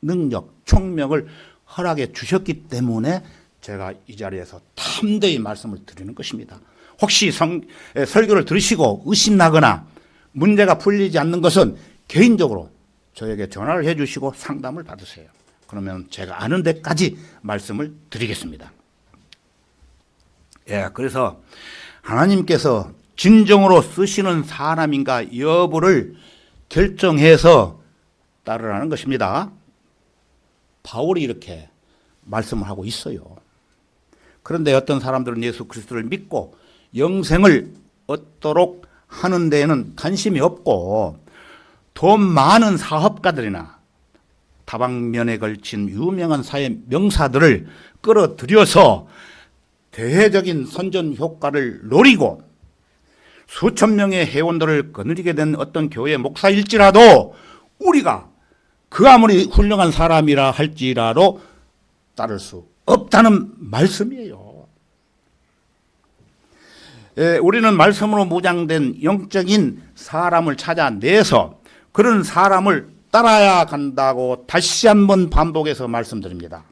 능력, 총명을 허락해 주셨기 때문에 제가 이 자리에서 담대히 말씀을 드리는 것입니다. 혹시 설교를 들으시고 의심나거나 문제가 풀리지 않는 것은 개인적으로 저에게 전화를 해 주시고 상담을 받으세요. 그러면 제가 아는 데까지 말씀을 드리겠습니다. 예, 그래서 하나님께서 진정으로 쓰시는 사람인가 여부를 결정해서 따르라는 것입니다. 바울이 이렇게 말씀을 하고 있어요. 그런데 어떤 사람들은 예수 그리스도를 믿고 영생을 얻도록 하는 데에는 관심이 없고 돈 많은 사업가들이나 다방면에 걸친 유명한 사회 명사들을 끌어들여서 대대적인 선전 효과를 노리고 수천 명의 회원들을 거느리게 된 어떤 교회 목사일지라도 우리가 그 아무리 훌륭한 사람이라 할지라도 따를 수 없다는 말씀이에요. 우리는 말씀으로 무장된 영적인 사람을 찾아내서 그런 사람을 따라야 간다고 다시 한번 반복해서 말씀드립니다.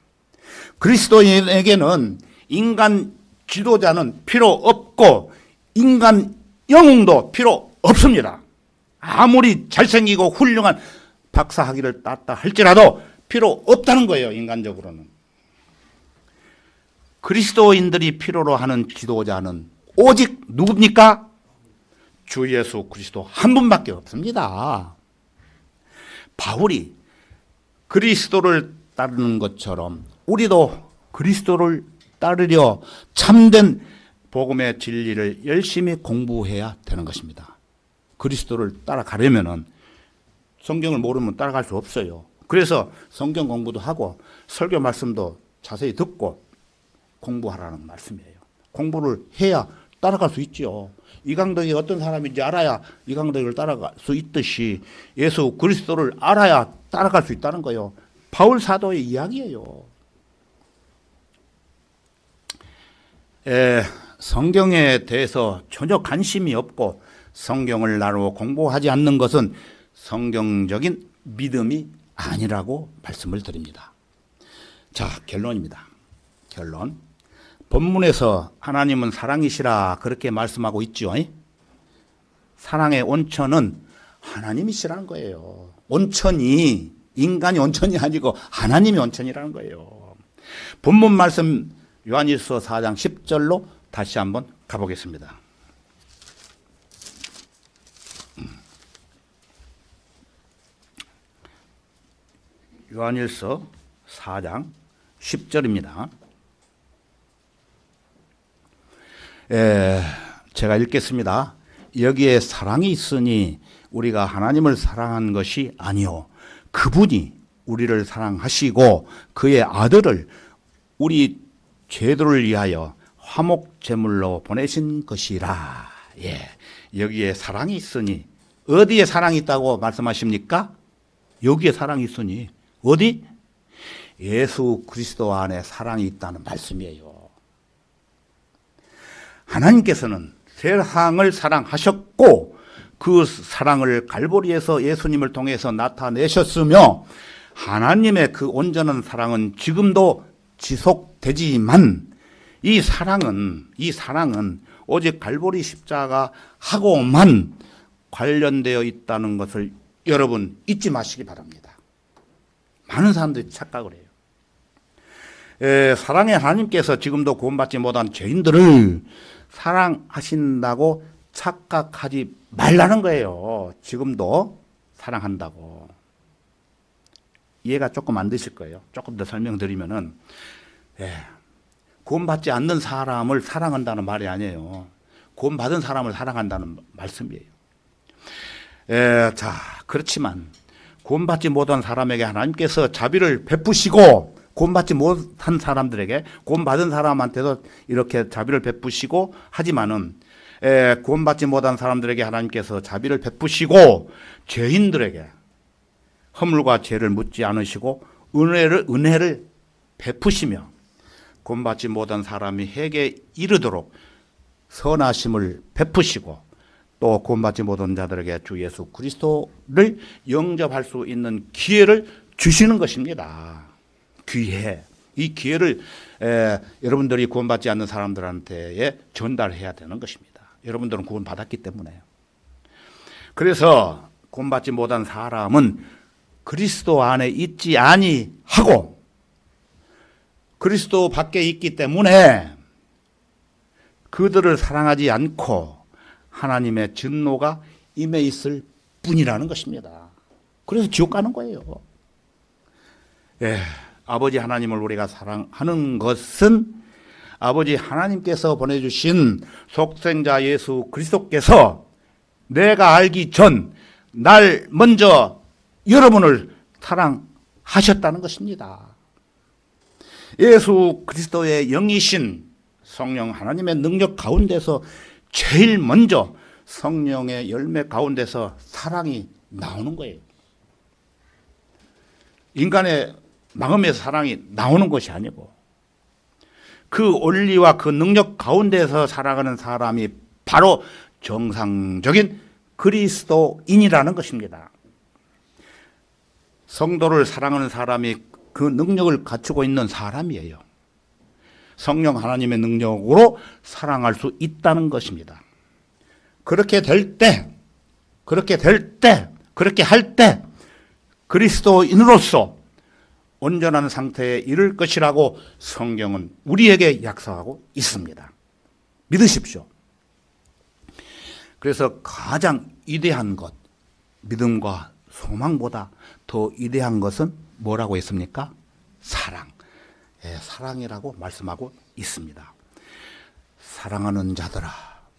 그리스도인에게는 인간 지도자는 필요 없고 인간 영웅도 필요 없습니다. 아무리 잘생기고 훌륭한 박사학위를 땄다 할지라도 필요 없다는 거예요. 인간적으로는. 그리스도인들이 필요로 하는 지도자는 오직 누굽니까? 주 예수 그리스도 한 분밖에 없습니다. 바울이 그리스도를 따르는 것처럼 우리도 그리스도를 따르려 참된 복음의 진리를 열심히 공부해야 되는 것입니다. 그리스도를 따라가려면은 성경을 모르면 따라갈 수 없어요. 그래서 성경 공부도 하고 설교 말씀도 자세히 듣고 공부하라는 말씀이에요. 공부를 해야 따라갈 수 있죠. 이강덕이 어떤 사람인지 알아야 이강덕을 따라갈 수 있듯이 예수 그리스도를 알아야 따라갈 수 있다는 거예요. 바울 사도의 이야기예요. 성경에 대해서 전혀 관심이 없고 성경을 나로 공부하지 않는 것은 성경적인 믿음이 아니라고 말씀을 드립니다. 자, 결론입니다. 결론. 본문에서 하나님은 사랑이시라 그렇게 말씀하고 있죠. 사랑의 온천은 하나님이시라는 거예요. 온천이 인간이 온천이 아니고 하나님이 온천이라는 거예요. 본문 말씀 요한일서 4장 10절로 다시 한번 가보겠습니다. 요한일서 4장 10절입니다. 제가 읽겠습니다. 여기에 사랑이 있으니 우리가 하나님을 사랑한 것이 아니요 그분이 우리를 사랑하시고 그의 아들을 우리 죄들을 위하여 화목 제물로 보내신 것이라. 여기에 사랑이 있으니 어디에 사랑이 있다고 말씀하십니까? 여기에 사랑이 있으니 어디? 예수 그리스도 안에 사랑이 있다는 말씀이에요. 하나님께서는 세상을 사랑하셨고 그 사랑을 갈보리에서 예수님을 통해서 나타내셨으며 하나님의 그 온전한 사랑은 지금도 지속되지만 이 사랑은 오직 갈보리 십자가하고만 관련되어 있다는 것을 여러분 잊지 마시기 바랍니다. 많은 사람들이 착각을 해요. 사랑의 하나님께서 지금도 구원받지 못한 죄인들을 사랑하신다고 착각하지 말라는 거예요. 지금도 사랑한다고. 이해가 조금 안 되실 거예요. 조금 더 설명드리면은 구원받지 않는 사람을 사랑한다는 말이 아니에요. 구원받은 사람을 사랑한다는 말씀이에요. 자, 그렇지만 구원받지 못한 사람에게 하나님께서 자비를 베푸시고 구원받지 못한 사람들에게 구원받은 사람한테도 이렇게 자비를 베푸시고 하지만은 구원받지 못한 사람들에게 하나님께서 자비를 베푸시고 죄인들에게 허물과 죄를 묻지 않으시고 은혜를 베푸시며 구원받지 못한 사람이 회개에 이르도록 선하심을 베푸시고 또 구원받지 못한 자들에게 주 예수 그리스도를 영접할 수 있는 기회를 주시는 것입니다. 기회. 이 기회를 여러분들이 구원받지 않는 사람들한테 전달해야 되는 것입니다. 여러분들은 구원받았기 때문에요. 그래서 구원받지 못한 사람은 그리스도 안에 있지 아니하고 그리스도 밖에 있기 때문에 그들을 사랑하지 않고 하나님의 진노가 임해 있을 뿐이라는 것입니다. 그래서 지옥 가는 거예요. 예, 아버지 하나님을 우리가 사랑하는 것은 아버지 하나님께서 보내주신 속생자 예수 그리스도께서 내가 알기 전 날 먼저 여러분을 사랑하셨다는 것입니다. 예수 그리스도의 영이신 성령 하나님의 능력 가운데서 제일 먼저 성령의 열매 가운데서 사랑이 나오는 거예요. 인간의 마음의 사랑이 나오는 것이 아니고 그 원리와 그 능력 가운데서 살아가는 사람이 바로 정상적인 그리스도인이라는 것입니다. 성도를 사랑하는 사람이 그 능력을 갖추고 있는 사람이에요. 성령 하나님의 능력으로 사랑할 수 있다는 것입니다. 그렇게 할 때 그리스도인으로서 온전한 상태에 이를 것이라고 성경은 우리에게 약속하고 있습니다. 믿으십시오. 그래서 가장 위대한 것, 믿음과 소망보다 더 위대한 것은 뭐라고 했습니까? 사랑. 예, 사랑이라고 말씀하고 있습니다. 사랑하는 자들아,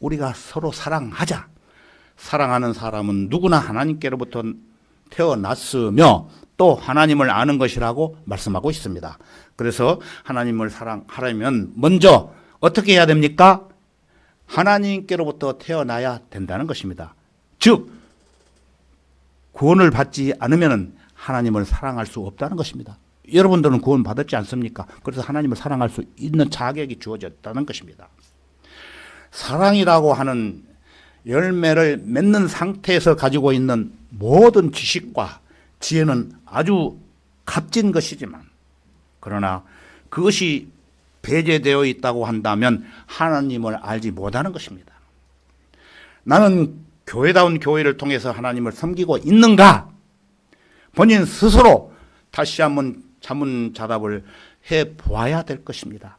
우리가 서로 사랑하자. 사랑하는 사람은 누구나 하나님께로부터 태어났으며 또 하나님을 아는 것이라고 말씀하고 있습니다. 그래서 하나님을 사랑하려면 먼저 어떻게 해야 됩니까? 하나님께로부터 태어나야 된다는 것입니다. 즉 구원을 받지 않으면 하나님을 사랑할 수 없다는 것입니다. 여러분들은 구원 받았지 않습니까? 그래서 하나님을 사랑할 수 있는 자격이 주어졌다는 것입니다. 사랑이라고 하는 열매를 맺는 상태에서 가지고 있는 모든 지식과 지혜는 아주 값진 것이지만 그러나 그것이 배제되어 있다고 한다면 하나님을 알지 못하는 것입니다. 나는 교회다운 교회를 통해서 하나님을 섬기고 있는가? 본인 스스로 다시 한번 자문자답을 해보아야 될 것입니다.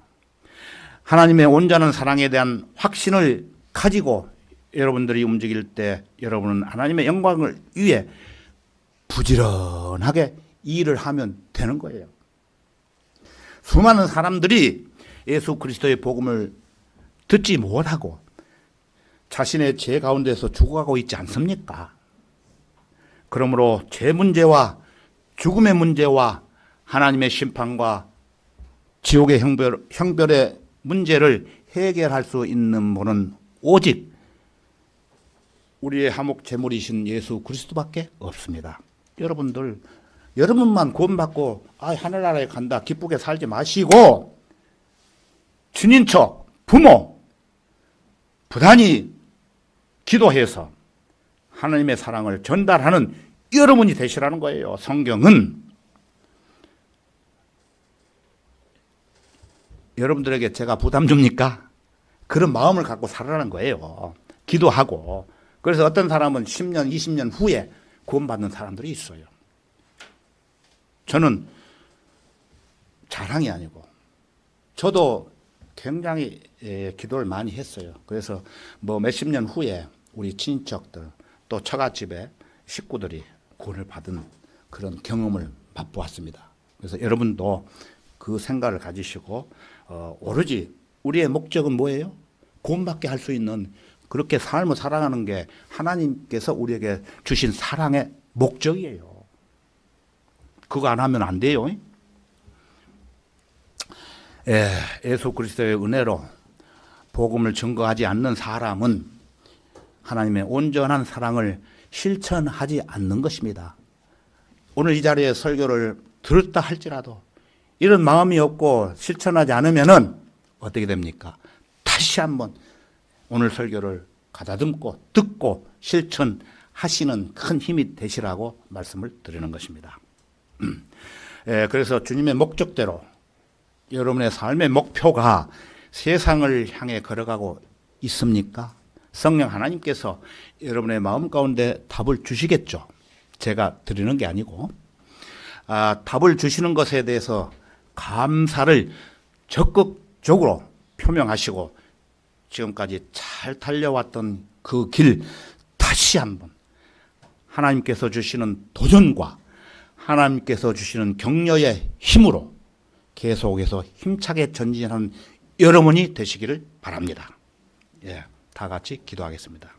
하나님의 온전한 사랑에 대한 확신을 가지고 여러분들이 움직일 때 여러분은 하나님의 영광을 위해 부지런하게 일을 하면 되는 거예요. 수많은 사람들이 예수 그리스도의 복음을 듣지 못하고 자신의 죄 가운데서 죽어가고 있지 않습니까? 그러므로 죄 문제와 죽음의 문제와 하나님의 심판과 지옥의 형벌의 문제를 해결할 수 있는 분은 오직 우리의 하목 제물이신 예수 그리스도밖에 없습니다. 여러분만 구원받고 하늘나라에 간다 기쁘게 살지 마시고 친인척, 부모 부단히 기도해서 하나님의 사랑을 전달하는 여러분이 되시라는 거예요. 성경은 여러분들에게 제가 부담 줍니까? 그런 마음을 갖고 살아라는 거예요. 기도하고. 그래서 어떤 사람은 10년, 20년 후에 구원받는 사람들이 있어요. 저는 자랑이 아니고 저도 굉장히 기도를 많이 했어요. 그래서 뭐 몇십 년 후에 우리 친척들 또 처갓집에 식구들이 구원을 받은 그런 경험을 맛보았습니다. 그래서 여러분도 그 생각을 가지시고 오로지 우리의 목적은 뭐예요? 구원받게 할 수 있는 그렇게 삶을 살아가는 게 하나님께서 우리에게 주신 사랑의 목적이에요. 그거 안 하면 안 돼요. 예수 그리스도의 은혜로 복음을 증거하지 않는 사람은 하나님의 온전한 사랑을 실천하지 않는 것입니다. 오늘 이 자리에 설교를 들었다 할지라도 이런 마음이 없고 실천하지 않으면은 어떻게 됩니까? 다시 한번 오늘 설교를 가다듬고 듣고 실천하시는 큰 힘이 되시라고 말씀을 드리는 것입니다. 그래서 주님의 목적대로 여러분의 삶의 목표가 세상을 향해 걸어가고 있습니까? 성령 하나님께서 여러분의 마음 가운데 답을 주시겠죠. 제가 드리는 게 아니고 답을 주시는 것에 대해서 감사를 적극적으로 표명하시고 지금까지 잘 달려왔던 그 길 다시 한번 하나님께서 주시는 도전과 하나님께서 주시는 격려의 힘으로 계속해서 힘차게 전진하는 여러분이 되시기를 바랍니다. 예, 다 같이 기도하겠습니다.